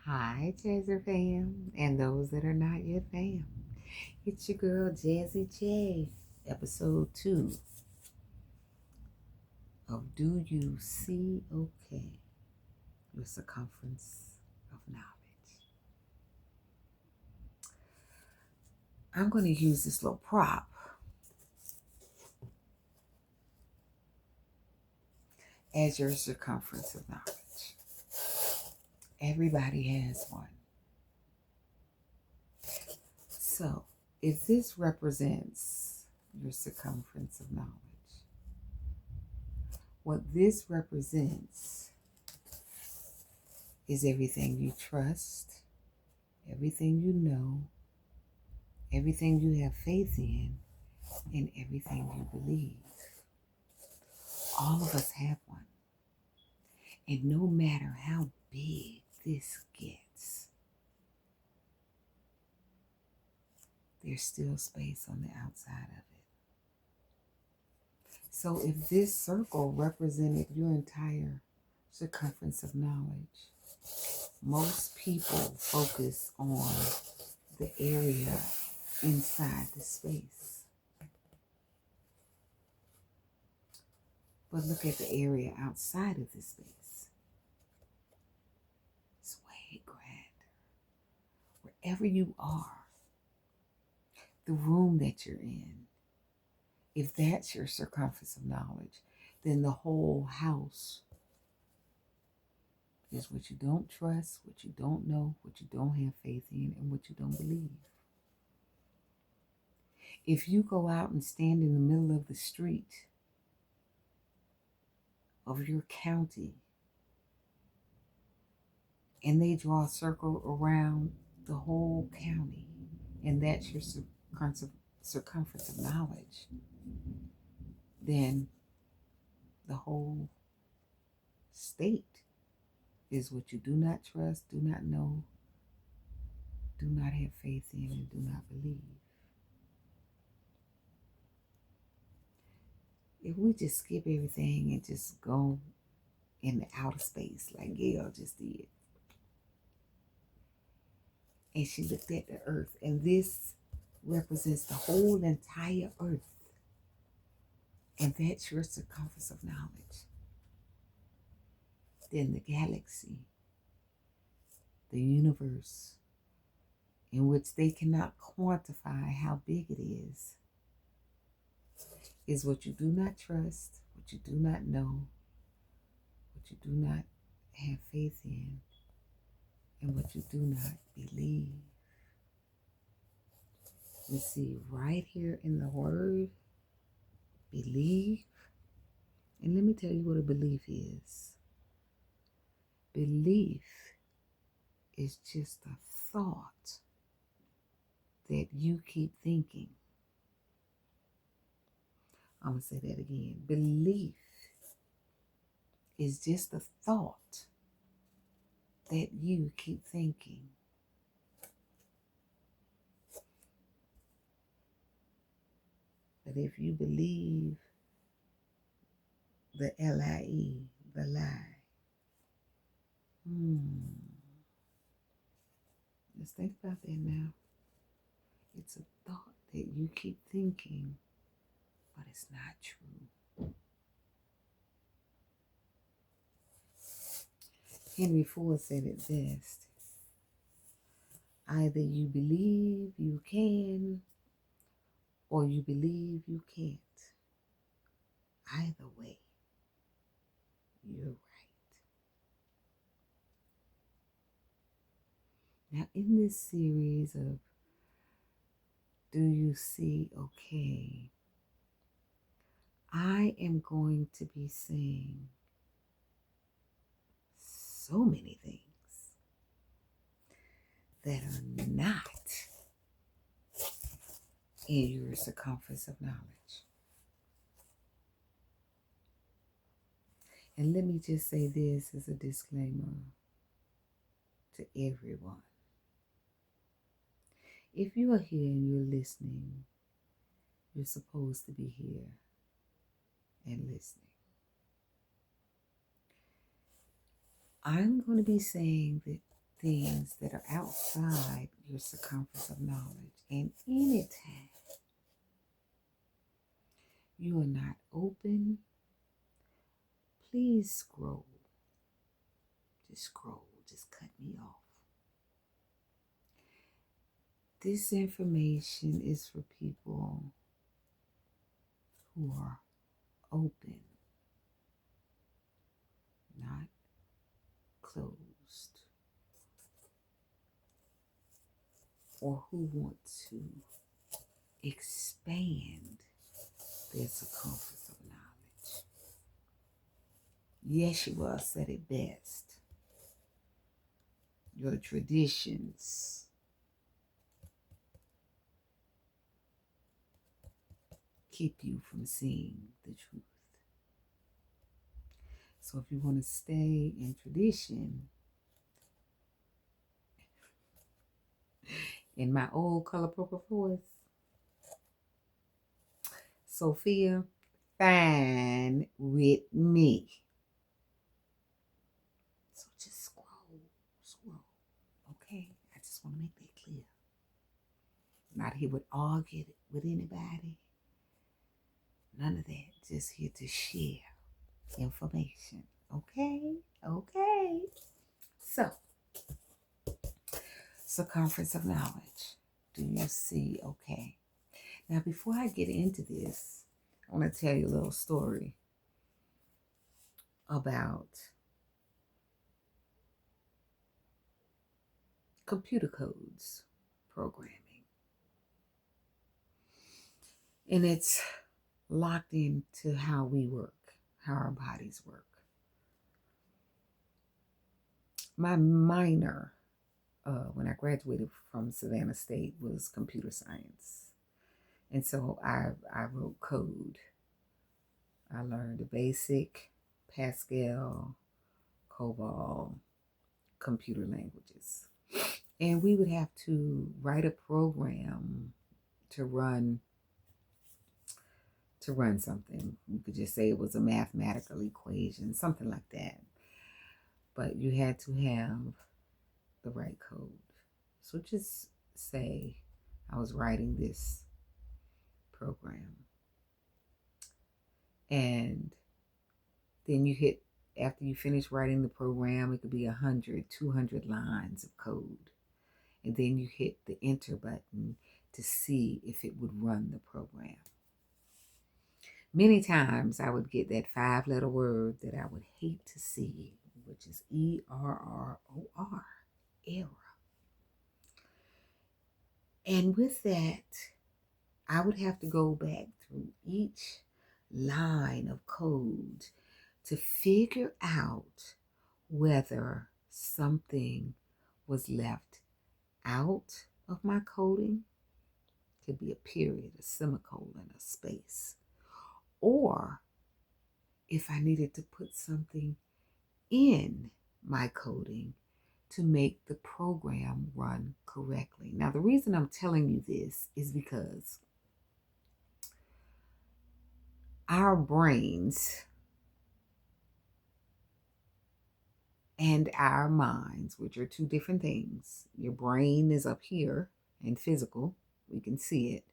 Hi, Jazzer fam, and those that are not yet fam. It's your girl, Jazzy J, episode 2 of Do You C.O.K, your circumference of knowledge. I'm going to use this little prop as your circumference of knowledge. Everybody has one. So, if this represents your circumference of knowledge, what this represents is everything you trust, everything you know, everything you have faith in, and everything you believe. All of us have one. And no matter how big this gets, there's still space on the outside of it. So if this circle represented your entire circumference of knowledge, most people focus on the area inside the space. But look at the area outside of this space. It's way grander. Wherever you are, the room that you're in, if that's your circumference of knowledge, then the whole house is what you don't trust, what you don't know, what you don't have faith in, and what you don't believe. If you go out and stand in the middle of the street of your county and they draw a circle around the whole county, and that's your circumference of knowledge, then the whole state is what you do not trust, do not know, do not have faith in, and do not believe. If we just skip everything and just go in the outer space like Gail just did, and she looked at the earth, and this represents the whole entire earth, and that's your circumference of knowledge, then the galaxy, the universe, in which they cannot quantify how big it is what you do not trust, what you do not know, what you do not have faith in, and what you do not believe. You see right here in the word, believe. And let me tell you what a belief is. Belief is just a thought that you keep thinking. I'm going to say that again. Belief is just a thought that you keep thinking. But if you believe the L-I-E, the lie, let's think about that now. It's a thought that you keep thinking, but it's not true. Henry Ford said it best. Either you believe you can, or you believe you can't. Either way, you're right. Now, in this series of Do You C.O.K, I am going to be saying so many things that are not in your circumference of knowledge. And let me just say this as a disclaimer to everyone. If you are here and you're listening, you're supposed to be here and listening. I'm going to be saying that things that are outside your circumference of knowledge. And anytime you are not open, please scroll. Just scroll. Just cut me off. This information is for people who are open, not closed, or who want to expand their circumference of knowledge. Yeshua said it best. Your traditions keep you from seeing the truth. So if you want to stay in tradition, in my old color purple voice, Sophia, fine with me. So just scroll. Okay? I just want to make that clear. Not here with argue with anybody. None of that. Just here to share information. Okay? Okay. So, circumference of knowledge. Do you see? Okay. Now, before I get into this, I want to tell you a little story about computer codes programming. And it's locked into how we work, how our bodies work. My minor, when I graduated from Savannah State, was computer science. And so I wrote code. I learned the basic Pascal, COBOL, computer languages. And we would have to write a program to run something. You could just say it was a mathematical equation, something like that. But you had to have the right code. So just say I was writing this program. And then you hit, after you finish writing the program, it could be 100, 200 lines of code. And then you hit the enter button to see if it would run the program. Many times I would get that 5-letter word that I would hate to see, which is ERROR, error. And with that, I would have to go back through each line of code to figure out whether something was left out of my coding. Could be a period, a semicolon, a space. Or if I needed to put something in my coding to make the program run correctly. Now, the reason I'm telling you this is because our brains and our minds, which are two different things. Your brain is up here and physical. We can see it.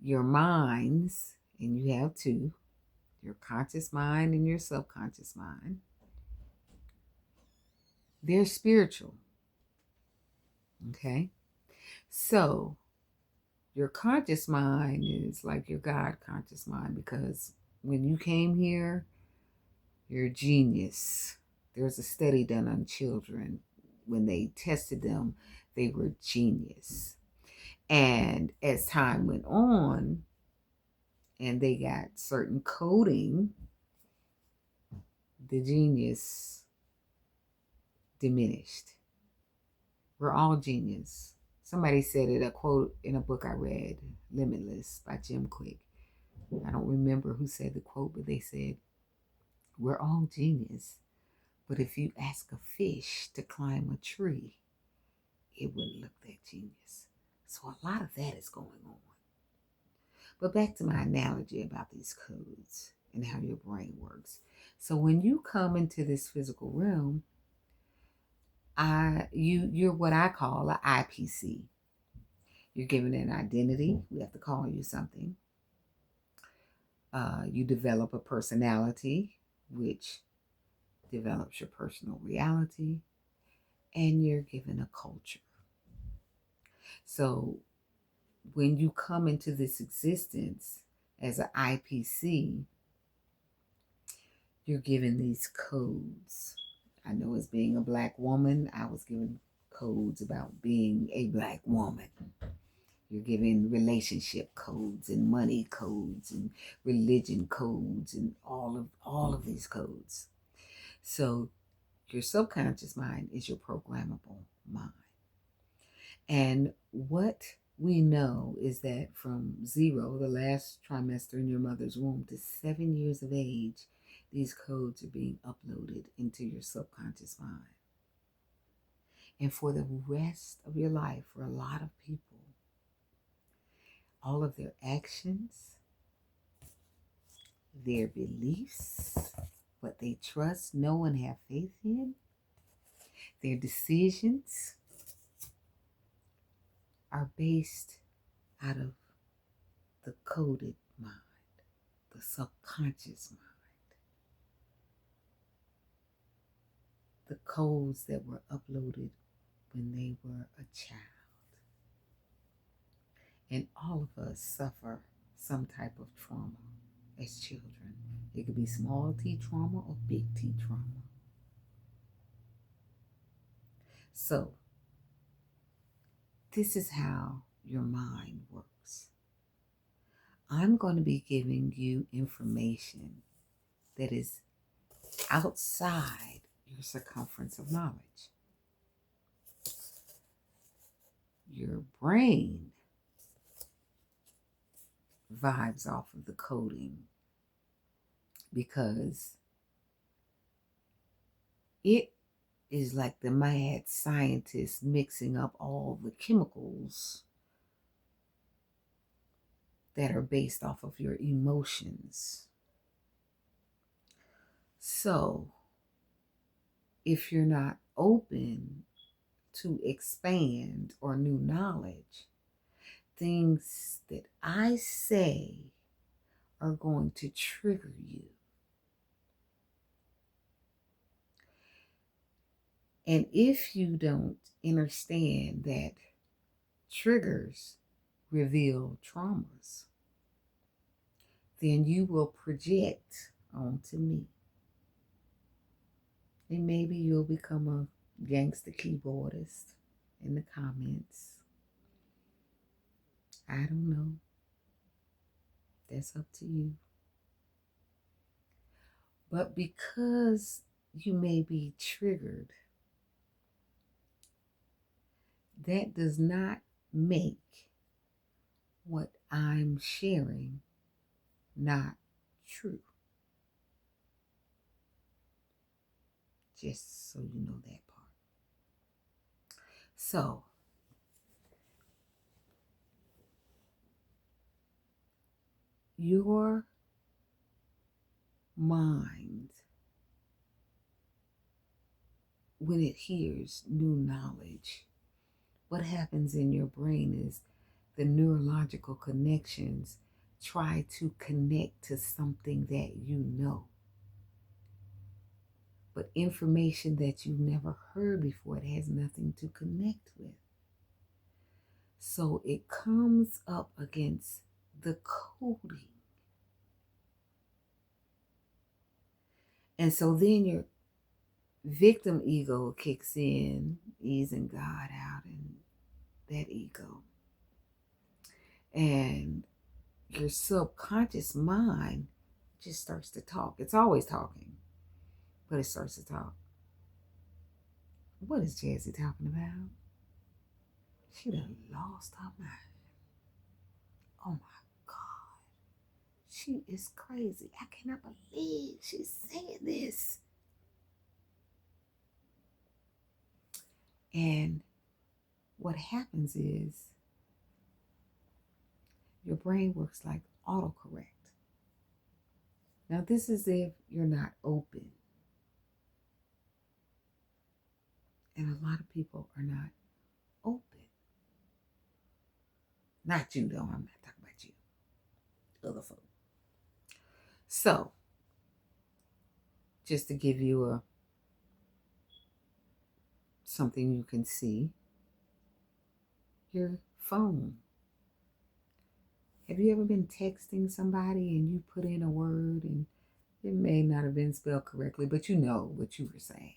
Your minds, and you have two, your conscious mind and your subconscious mind, they're spiritual. Okay? So, your conscious mind is like your God conscious mind, because when you came here, you're a genius. There's a study done on children. When they tested them, they were genius. And as time went on and they got certain coding, the genius diminished. We're all genius. Somebody said it, a quote in a book I read, Limitless by Jim Quick. I don't remember who said the quote, but they said, we're all genius. But if you ask a fish to climb a tree, it wouldn't look that genius. So a lot of that is going on. But back to my analogy about these codes and how your brain works. So when you come into this physical realm, You're what I call an IPC. You're given an identity. We have to call you something. You develop a personality, which develops your personal reality, and you're given a culture. So when you come into this existence as an IPC, you're given these codes. I know as being a Black woman, I was given codes about being a Black woman. You're given relationship codes and money codes and religion codes and all of these codes. So your subconscious mind is your programmable mind. And what we know is that from 0, the last trimester in your mother's womb, to 7 years of age, these codes are being uploaded into your subconscious mind. And for the rest of your life, for a lot of people, all of their actions, their beliefs, what they trust, know, and have faith in, their decisions are based out of the coded mind, the subconscious mind, the codes that were uploaded when they were a child. And all of us suffer some type of trauma as children. It could be small t trauma or big T trauma. So, this is how your mind works. I'm going to be giving you information that is outside your circumference of knowledge. Your brain vibes off of the coding because it is like the mad scientist mixing up all the chemicals that are based off of your emotions. So, if you're not open to expand or new knowledge, things that I say are going to trigger you. And if you don't understand that triggers reveal traumas, then you will project onto me. And maybe you'll become a gangster keyboardist in the comments. I don't know. That's up to you. But because you may be triggered, that does not make what I'm sharing not true. Just so you know that part. So, your mind, when it hears new knowledge, what happens in your brain is the neurological connections try to connect to something that you know. But information that you've never heard before, it has nothing to connect with. So it comes up against the coding. And so then your victim ego kicks in, easing God out in that ego. And your subconscious mind just starts to talk. It's always talking, but it starts to talk. What is Jazzy talking about? She done lost her mind. Oh my God. She is crazy. I cannot believe she's saying this. And what happens is your brain works like autocorrect. Now, this is if you're not open. And a lot of people are not open. Not you, though. I'm not talking about you. Other folks. So, just to give you something you can see, your phone. Have you ever been texting somebody and you put in a word and it may not have been spelled correctly, but you know what you were saying?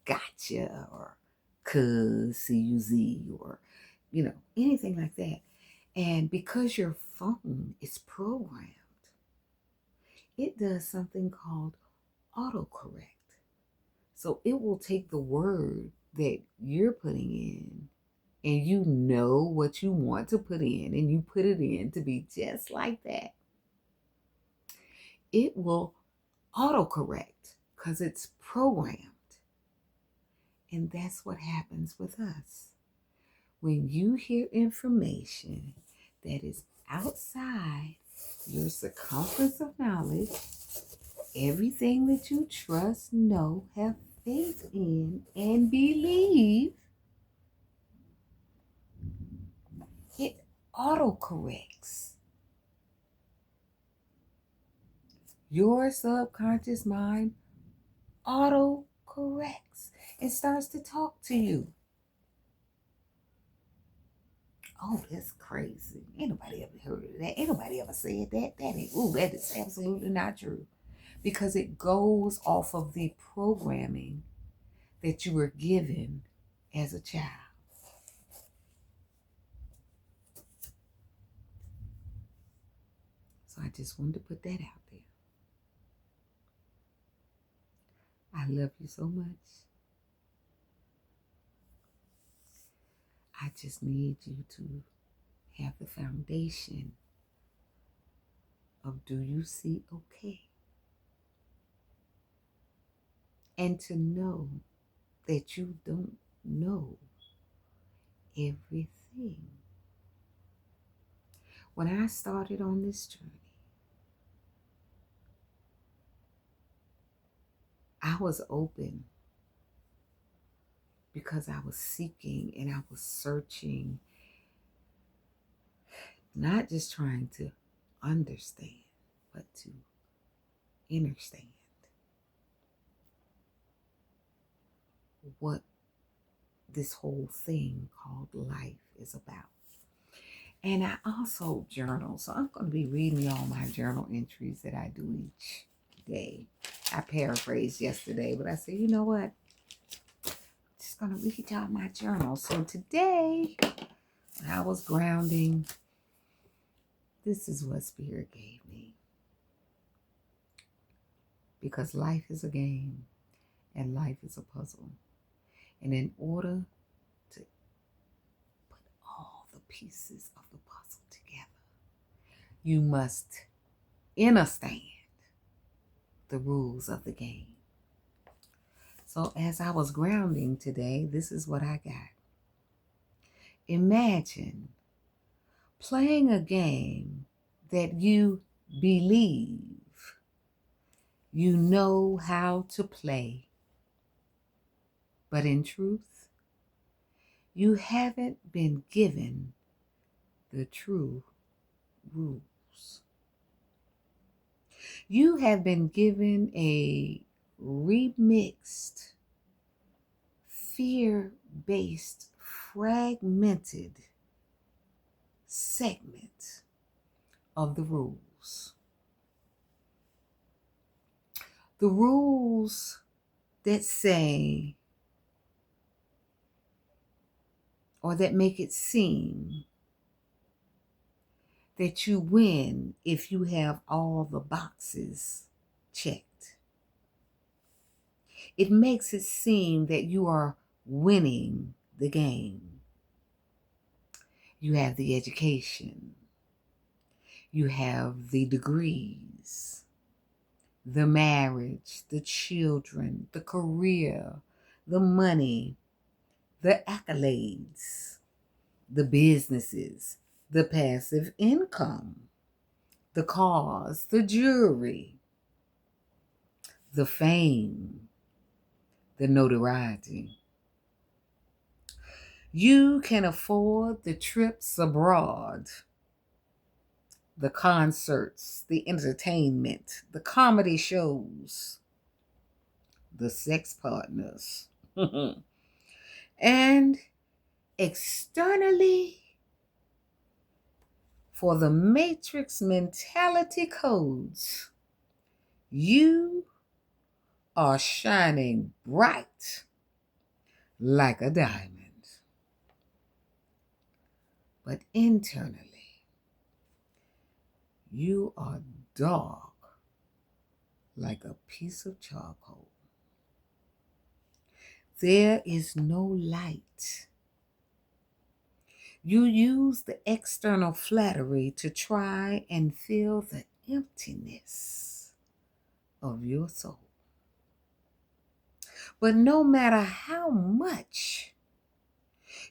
Gotcha, or cuz, C-U-Z, or, anything like that. And because your phone is programmed, it does something called autocorrect. So it will take the word that you're putting in, and you know what you want to put in, and you put it in to be just like that. It will autocorrect because it's programmed. And that's what happens with us. When you hear information that is outside your circumference of knowledge, everything that you trust, know, have faith in, and believe, it autocorrects. Your subconscious mind autocorrects and starts to talk to you. Oh, that's crazy. Ain't nobody ever heard of that. Ain't nobody ever said that. That is absolutely not true. Because it goes off of the programming that you were given as a child. So I just wanted to put that out there. I love you so much. I just need you to have the foundation of do you see okay? And to know that you don't know everything. When I started on this journey, I was open because I was seeking and I was searching, not just trying to understand, but to understand what this whole thing called life is about. And I also journal, so I'm going to be reading y'all my journal entries that I do each day. I paraphrased yesterday, but I said, you know what? I'm just going to read y'all my journal. So today, when I was grounding, this is what Spirit gave me. Because life is a game and life is a puzzle. And in order to put all the pieces of the puzzle together, you must understand the rules of the game. So as I was grounding today, this is what I got. Imagine playing a game that you believe you know how to play, but in truth, you haven't been given the true rules. You have been given a remixed, fear-based, fragmented segment of the rules. The rules that say, or that make it seem that you win if you have all the boxes checked. It makes it seem that you are winning the game. You have the education. You have the degrees, the marriage, the children, the career, the money, the accolades, the businesses, the passive income, the cars, the jewelry, the fame, the notoriety, You can afford the trips abroad, the concerts, the entertainment, the comedy shows, the sex partners. And externally, for the matrix mentality codes, you are shining bright like a diamond. But internally, you are dark like a piece of charcoal. There is no light. You use the external flattery to try and fill the emptiness of your soul. But no matter how much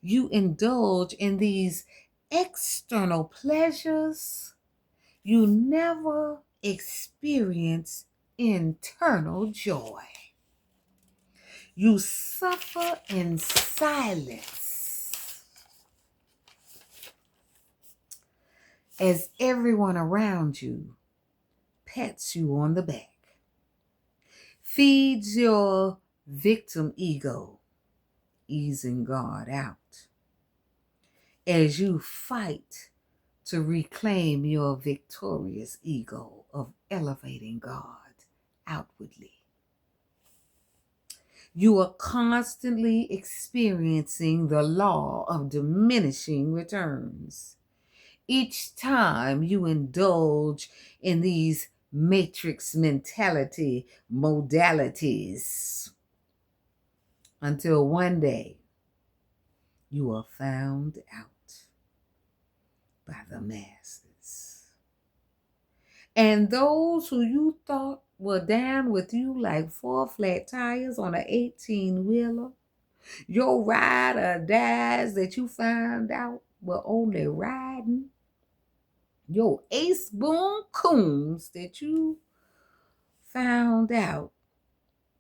you indulge in these external pleasures, you never experience internal joy. You suffer in silence as everyone around you pats you on the back, feeds your victim ego, easing God out, as you fight to reclaim your victorious ego of elevating God outwardly. You are constantly experiencing the law of diminishing returns. Each time you indulge in these matrix mentality modalities, until one day you are found out by the masses. And those who you thought were down with you like 4 flat tires on an 18-wheeler, your ride or dies that you found out were only riding, your ace boon coons that you found out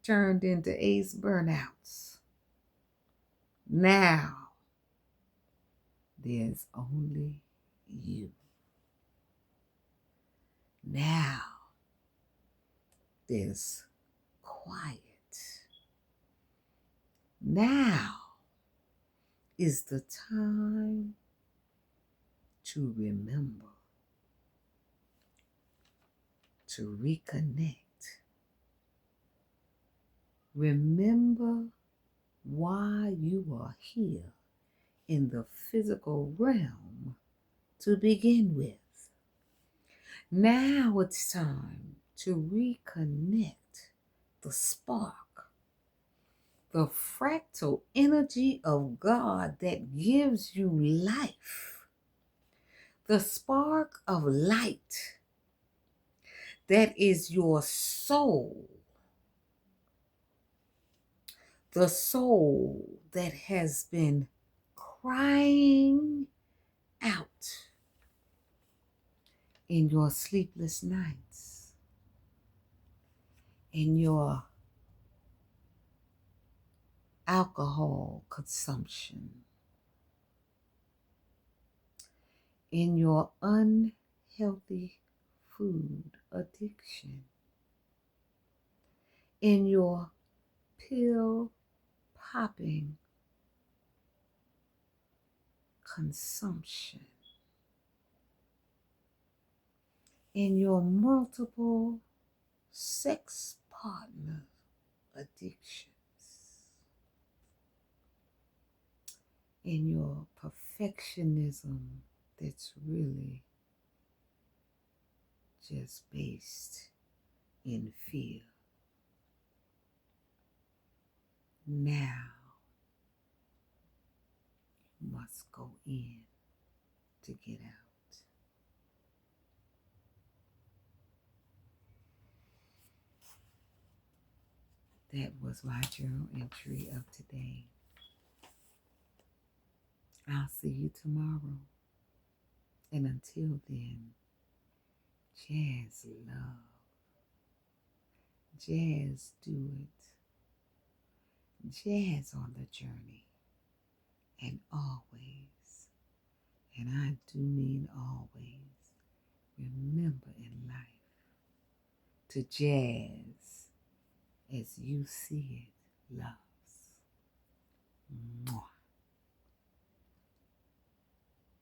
turned into ace burnouts. Now there's only you. Now there's quiet. Now is the time to remember, to reconnect. Remember why you are here in the physical realm to begin with. Now it's time to reconnect the spark, the fractal energy of God that gives you life, the spark of light that is your soul, the soul that has been crying out in your sleepless nights, in your alcohol consumption, in your unhealthy food addiction, in your pill popping consumption, in your multiple sex partner addictions, in your perfectionism that's really just based in fear. Now you must go in to get out. That was my journal entry of today. I'll see you tomorrow. And until then, jazz love. Jazz do it. Jazz on the journey. and always, and I do mean always, remember in life to jazz as you see it, love.